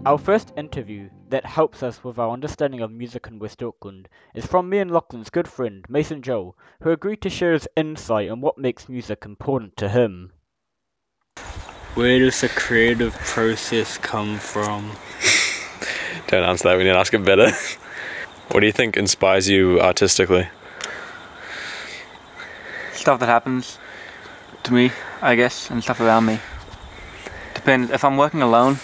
Our first interview that helps us with our understanding of music in West Auckland is from me and Lachlan's good friend, Mason Joel, who agreed to share his insight on what makes music important to him. Where does the creative process come from? Don't answer that, we need to ask it better. What do you think inspires you artistically? Stuff that happens to me, I guess, and stuff around me. Depends. If I'm working alone,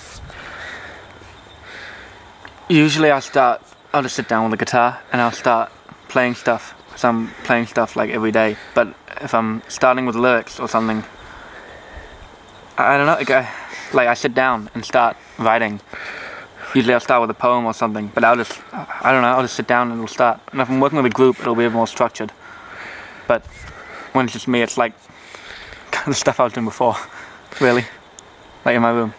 usually I'll just sit down with a guitar and I'll start playing stuff. So I'm playing stuff like every day. But if I'm starting with lyrics or something, I don't know, like I sit down and start writing. Usually I'll start with a poem or something, but I'll just sit down and it'll start. And if I'm working with a group, it'll be more structured. But when it's just me, it's like the stuff I was doing before, really, like in my room.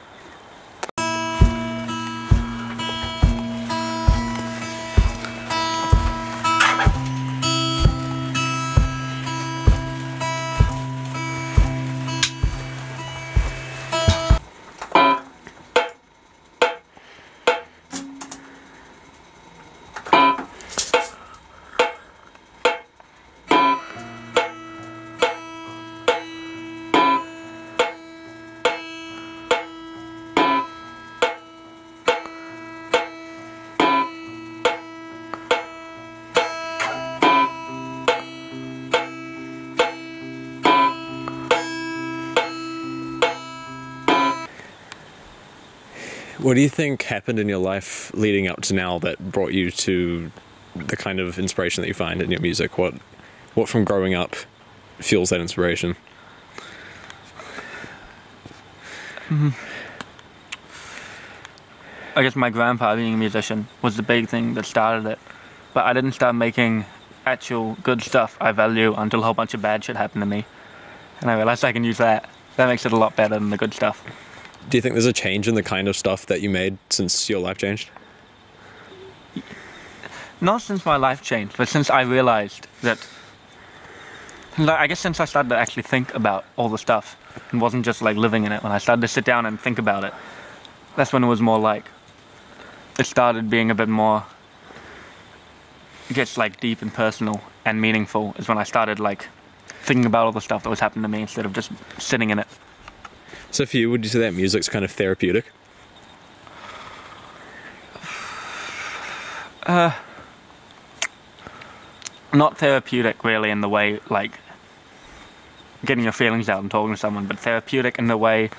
What do you think happened in your life leading up to now that brought you to the kind of inspiration that you find in your music? What from growing up fuels that inspiration? I guess my grandpa being a musician was the big thing that started it. But I didn't start making actual good stuff I value until a whole bunch of bad shit happened to me. And I realized I can use that. That makes it a lot better than the good stuff. Do you think there's a change in the kind of stuff that you made since your life changed? Not since my life changed, but since I realized that, I guess since I started to actually think about all the stuff and wasn't just like living in it, when I started to sit down and think about it, that's when it was more like, it started being a bit more, I guess, like deep and personal and meaningful, is when I started like thinking about all the stuff that was happening to me instead of just sitting in it. So for you, would you say that music's kind of therapeutic? Not therapeutic really in the way like getting your feelings out and talking to someone, but therapeutic in the way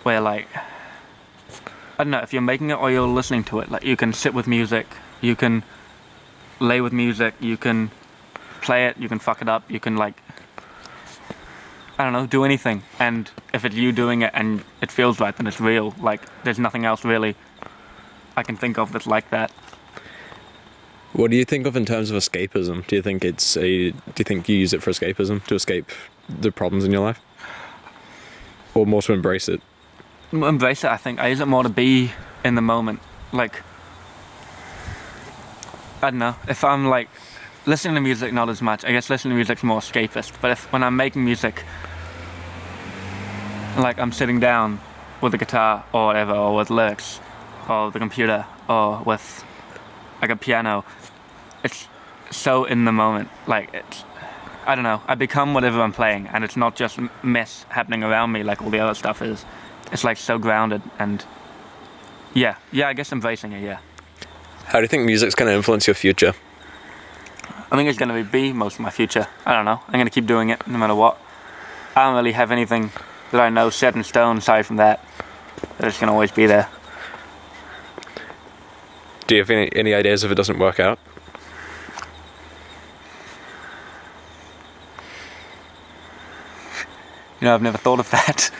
where like, I don't know, if you're making it or you're listening to it, like you can sit with music, you can lay with music, you can play it, you can fuck it up, you can like, I don't know, do anything. And if it's you doing it and it feels right, then it's real. Like, there's nothing else really I can think of that's like that. What do you think of in terms of escapism? Do you think you use it for escapism, to escape the problems in your life? Or more to embrace it? Embrace it, I think. I use it more to be in the moment. Like, I don't know, if I'm like, listening to music, not as much. I guess listening to music's more escapist. But when I'm making music, like I'm sitting down with a guitar or whatever, or with lyrics, or the computer, or with like a piano, it's so in the moment. Like it's, I don't know, I become whatever I'm playing, and it's not just mess happening around me like all the other stuff is. It's like so grounded, and yeah, I guess embracing it, yeah. How do you think music's going to influence your future? I think it's going to be most of my future. I don't know. I'm going to keep doing it no matter what. I don't really have anything that I know set in stone aside from that. It's going to always be there. Do you have any ideas if it doesn't work out? You know, I've never thought of that.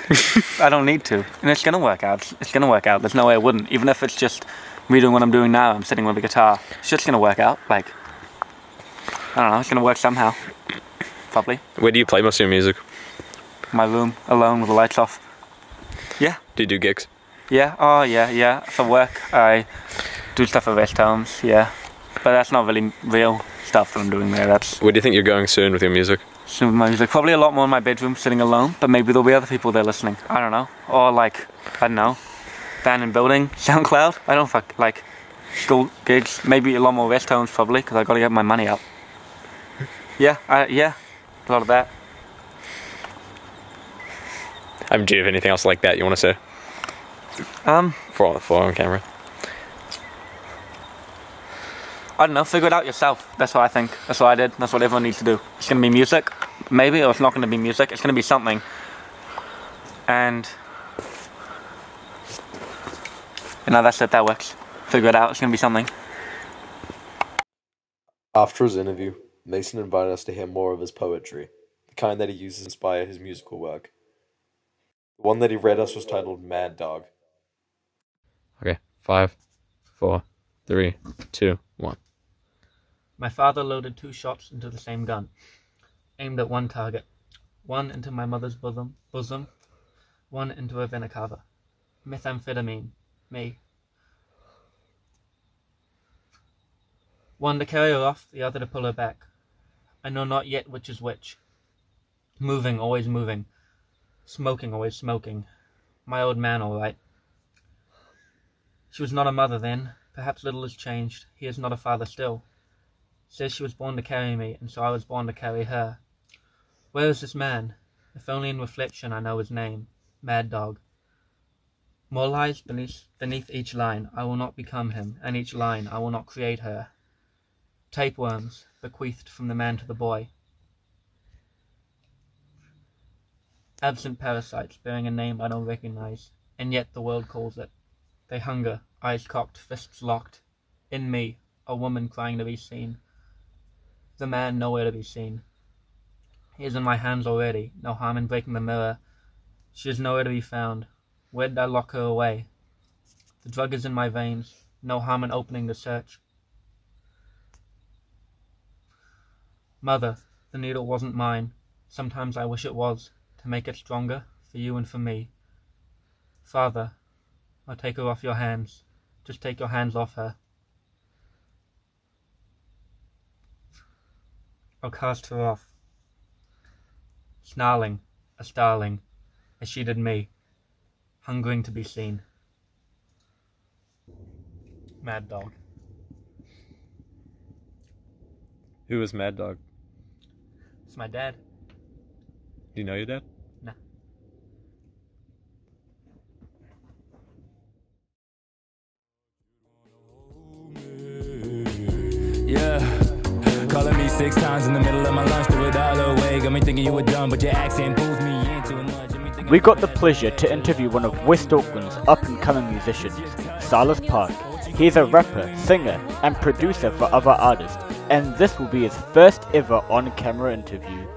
I don't need to. And it's going to work out. It's going to work out. There's no way it wouldn't. Even if it's just me doing what I'm doing now, I'm sitting with a guitar. It's just going to work out. Like, I don't know, it's going to work somehow. Probably. Where do you play most of your music? My room, alone with the lights off. Yeah. Do you do gigs? Yeah, oh yeah. For work, I do stuff at rest homes, yeah. But that's not really real stuff that I'm doing there. That's Where do you think you're going soon with your music? Soon with my music. Probably a lot more in my bedroom, sitting alone. But maybe there'll be other people there listening. I don't know. Or like, I don't know. band and building, SoundCloud. I don't fuck like school gigs. Maybe a lot more rest homes probably because I got to get my money up. Yeah, yeah, a lot of that. Do you have anything else like that you want to say? For on camera. I don't know, figure it out yourself. That's what I think. That's what I did. That's what everyone needs to do. It's going to be music, maybe, or it's not going to be music. It's going to be something. And that's it, that works. Figure it out, it's going to be something. After his interview, Mason invited us to hear more of his poetry, the kind that he uses to inspire his musical work. The one that he read us was titled Mad Dog. Okay, 5, 4, 3, 2, 1. My father loaded 2 shots into the same gun, aimed at one target, one into my mother's bosom, one into a Venicava. Methamphetamine, me. One to carry her off, the other to pull her back. I know not yet which is which. Moving, always moving. Smoking, always smoking. My old man, all right. She was not a mother then. Perhaps little has changed. He is not a father still. Says she was born to carry me, and so I was born to carry her. Where is this man? If only in reflection I know his name. Mad Dog. More lies beneath each line. I will not become him, and each line I will not create her. Tapeworms, bequeathed from the man to the boy. Absent parasites, bearing a name I don't recognize, and yet the world calls it. They hunger, eyes cocked, fists locked. In me, a woman crying to be seen. The man nowhere to be seen. He is in my hands already, no harm in breaking the mirror. She is nowhere to be found. Where did I lock her away? The drug is in my veins, no harm in opening the search. Mother, the needle wasn't mine. Sometimes I wish it was, to make it stronger, for you and for me. Father, I'll take her off your hands. Just take your hands off her. I'll cast her off. Snarling, a starling, as she did me, hungering to be seen. Mad Dog. Who was Mad Dog? It's my dad. Do you know your dad? Nah. Yeah, calling me 6 times in the middle of my lunch, threw it all away. Got me thinking you were dumb, but your accent pulls me in too much. We got the pleasure to interview one of West Auckland's up-and-coming musicians, Silas Park. He is a rapper, singer, and producer for other artists, and this will be his first ever on-camera interview.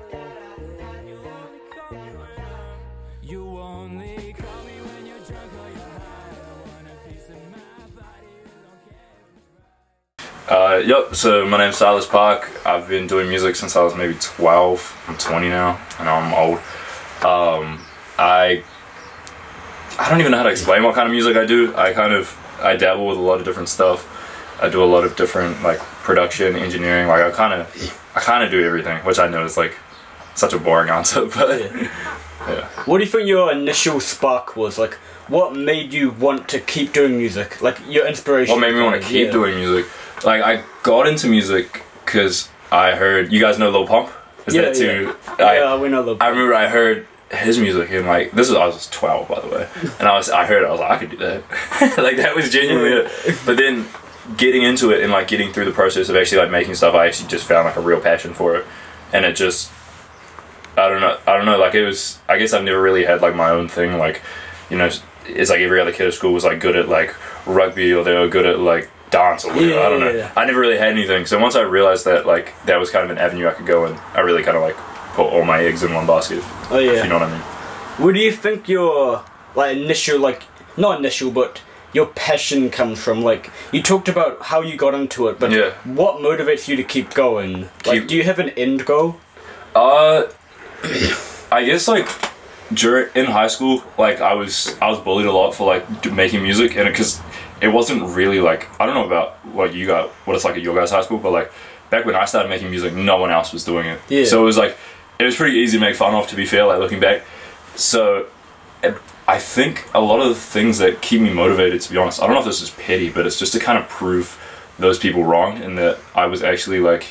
Yep, so my name's Silas Park. I've been doing music since I was maybe 12. I'm 20 now, and I'm old. I don't even know how to explain what kind of music I do. I dabble with a lot of different stuff. I do a lot of different like production, engineering. Like I kind of do everything, which I know is like such a boring answer, but yeah. What do you think your initial spark was? Like, what made you want to keep doing music? Like, your inspiration? What made me want to keep doing music? Like, I got into music because I heard, you guys know Lil Pump? Is that too? Yeah, we know Lil Pump. I remember I heard his music and like, I was 12 by the way, and I heard it, I was like, I could do that. Like, that was genuinely it. But then getting into it and like getting through the process of actually like making stuff, I actually just found like a real passion for it. And it just, I don't know, like it was, I guess I've never really had like my own thing, like, you know, it's like every other kid at school was like good at like rugby, or they were good at like dance or whatever. I don't know. I never really had anything. So once I realized that like that was kind of an avenue I could go in, I really kind of like put all my eggs in one basket. Oh yeah. If you know what I mean. Where do you think your like initial, like not initial, but your passion comes from? Like, you talked about how you got into it, but what motivates you to keep going? Like, do you have an end goal? I guess like in high school, like I was bullied a lot for like making music, and because it wasn't really like, I don't know about what it's like at your guys' high school, but like back when I started making music, no one else was doing it. Yeah. So it was pretty easy to make fun of, to be fair, like looking back. So I think a lot of the things that keep me motivated, to be honest, I don't know if this is petty, but it's just to kind of prove those people wrong, and that I was actually like,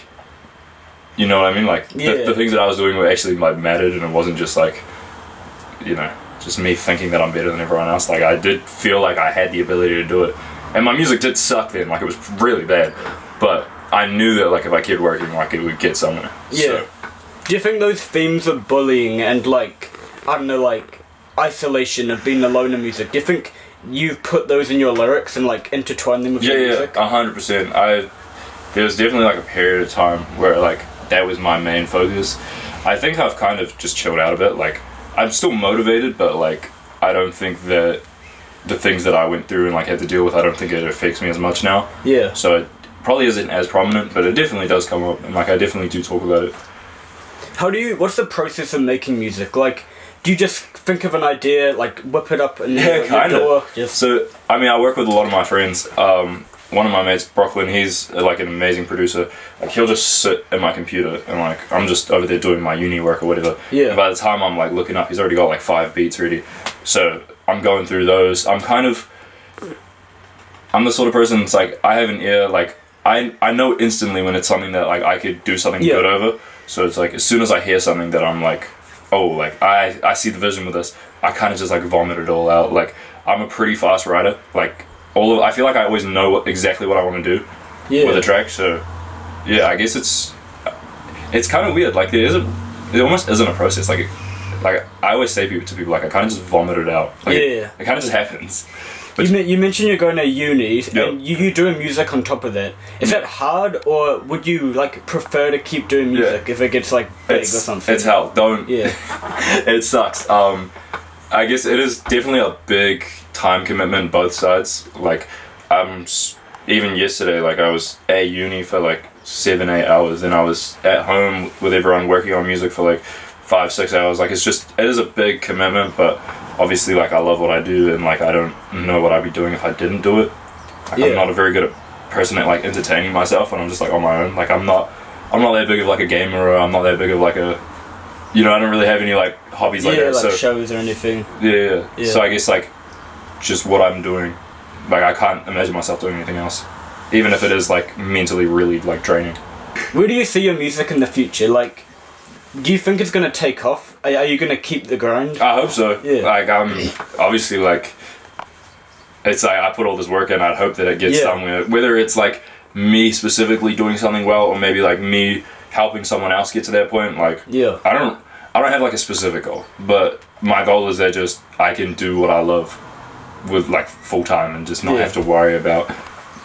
you know what I mean? Like the things that I was doing were actually like mattered, and it wasn't just like, you know, just me thinking that I'm better than everyone else. Like I did feel like I had the ability to do it, and my music did suck then. Like it was really bad, but I knew that like if I kept working, like it would get somewhere. Yeah. So. Do you think those themes of bullying and like, I don't know, like isolation of being alone in music, do you think you've put those in your lyrics and like intertwine them with your music? Yeah, 100%. There was definitely like a period of time where like that was my main focus. I think I've kind of just chilled out a bit. Like I'm still motivated, but like I don't think that the things that I went through and like had to deal with, I don't think it affects me as much now. Yeah. So it probably isn't as prominent, but it definitely does come up, and like I definitely do talk about it. What's the process of making music? Like, do you just think of an idea, like whip it up and Yeah, kind of. Just... So, I mean, I work with a lot of my friends. One of my mates, Lachlan, he's like an amazing producer. Like, he'll just sit at my computer and like, I'm just over there doing my uni work or whatever. Yeah. And by the time I'm like looking up, he's already got like 5 beats ready. So, I'm going through those. I'm the sort of person that's like, I have an ear, like, I know instantly when it's something that like I could do something good over. So it's like, as soon as I hear something that I'm like, oh, like I see the vision with this, I kind of just like vomit it all out. Like I'm a pretty fast writer. Like I feel like I always know exactly what I want to do with a track. So yeah, I guess it's kind of weird. Like there almost isn't a process. Like I always say to people like I kind of just vomit it out. Like it kind of just happens. But you mentioned you're going to uni, and you're doing music on top of that. Is that hard, or would you like prefer to keep doing music if it gets like big or something? It's hell. Don't. Yeah. It sucks. I guess it is definitely a big time commitment both sides. Like, even yesterday, like I was at uni for like 7-8 hours, and I was at home with everyone working on music for like 5-6 hours. Like it is a big commitment, but obviously like I love what I do, and like I don't know what I'd be doing if I didn't do it. Like, I'm not a very good person at like entertaining myself when I'm just like on my own. Like I'm not that big of like a gamer, or I'm not that big of like a, you know, I don't really have any like hobbies like that. Like so, shows or anything. Yeah. So I guess like just what I'm doing, like I can't imagine myself doing anything else, even if it is like mentally really like draining. Where do you see your music in the future? Like, do you think it's gonna take off? Are you gonna keep the grind? I hope so. Yeah. Like obviously like it's like I put all this work in. I'd hope that it gets somewhere. Whether it's like me specifically doing something well, or maybe like me helping someone else get to that point. Like I don't have like a specific goal, but my goal is that just I can do what I love with like full time and just not have to worry about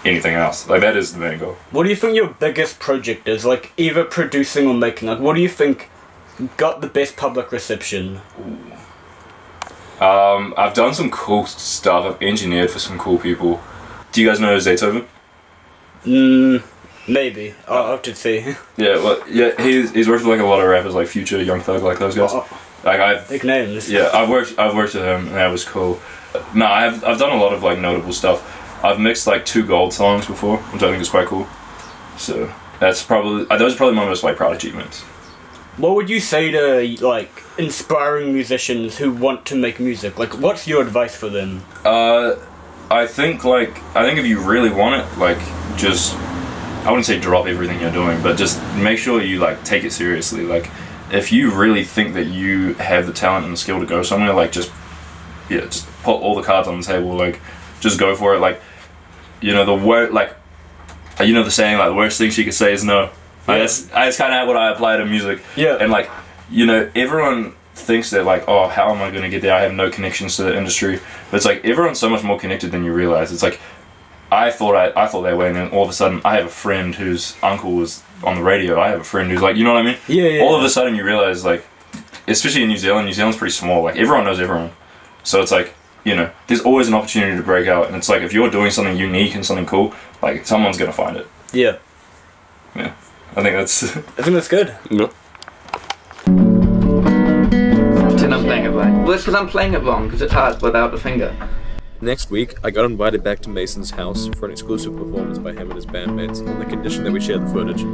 anything else. Like that is the main goal. What do you think your biggest project is? Like either producing or making. Like what do you think got the best public reception? I've done some cool stuff. I've engineered for some cool people. Do you guys know Zaytoven? Maybe. I'll have to see. Yeah, well, yeah, he's worked with like a lot of rappers like Future, Young Thug, like those guys. Like big names. Yeah, I've worked with him, and that was cool. No, I've done a lot of like notable stuff. I've mixed like 2 gold songs before, which I think is quite cool. So those are probably my most like proud achievements. What would you say to like inspiring musicians who want to make music? Like, what's your advice for them? I think if you really want it, like just, I wouldn't say drop everything you're doing, but just make sure you like take it seriously. Like if you really think that you have the talent and the skill to go somewhere, like just put all the cards on the table. Like just go for it. Like, you know, the saying like the worst thing she could say is no. Like, that's kind of what I apply to music. Yeah. And like, you know, everyone thinks that like, oh, how am I going to get there? I have no connections to the industry. But it's like everyone's so much more connected than you realize. It's like I thought that way, and then all of a sudden I have a friend whose uncle was on the radio. I have a friend who's like, you know what I mean? Yeah. All of a sudden you realize, like, especially in New Zealand's pretty small. Like everyone knows everyone. So it's like, you know, there's always an opportunity to break out, and it's like if you're doing something unique and something cool, like someone's gonna find it. Yeah. Yeah. I think that's good. No. Pretend I'm playing it right. Well, it's because I'm playing it wrong, because it's hard without the finger. Next week, I got invited back to Mason's house for an exclusive performance by him and his bandmates, on the condition that we share the footage.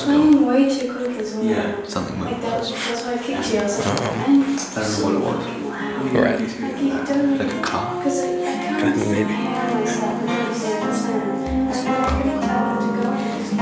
Playing way too quick as well. Yeah, something Like moved. that's why I kicked you. I was like, man, I don't know what it was. wow. Right. Like you don't. Like a car. Because I can't Maybe. compare myself with what you understand. That's why I'm pretty glad to go to this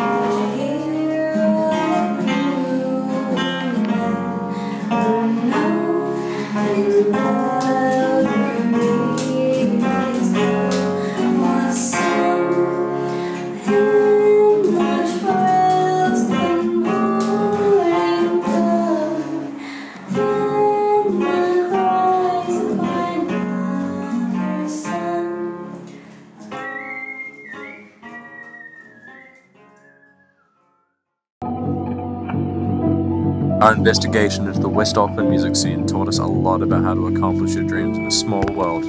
Our investigation into the West Auckland music scene taught us a lot about how to accomplish your dreams in a small world,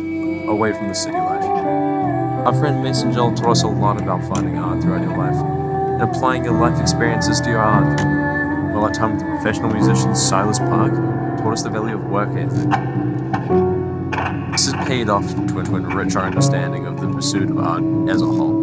away from the city life. Our friend Mason Joel taught us a lot about finding art throughout your life, and applying your life experiences to your art. While our time with the professional musician Silas Park taught us the value of work ethic. This has paid off to enrich our understanding of the pursuit of art as a whole.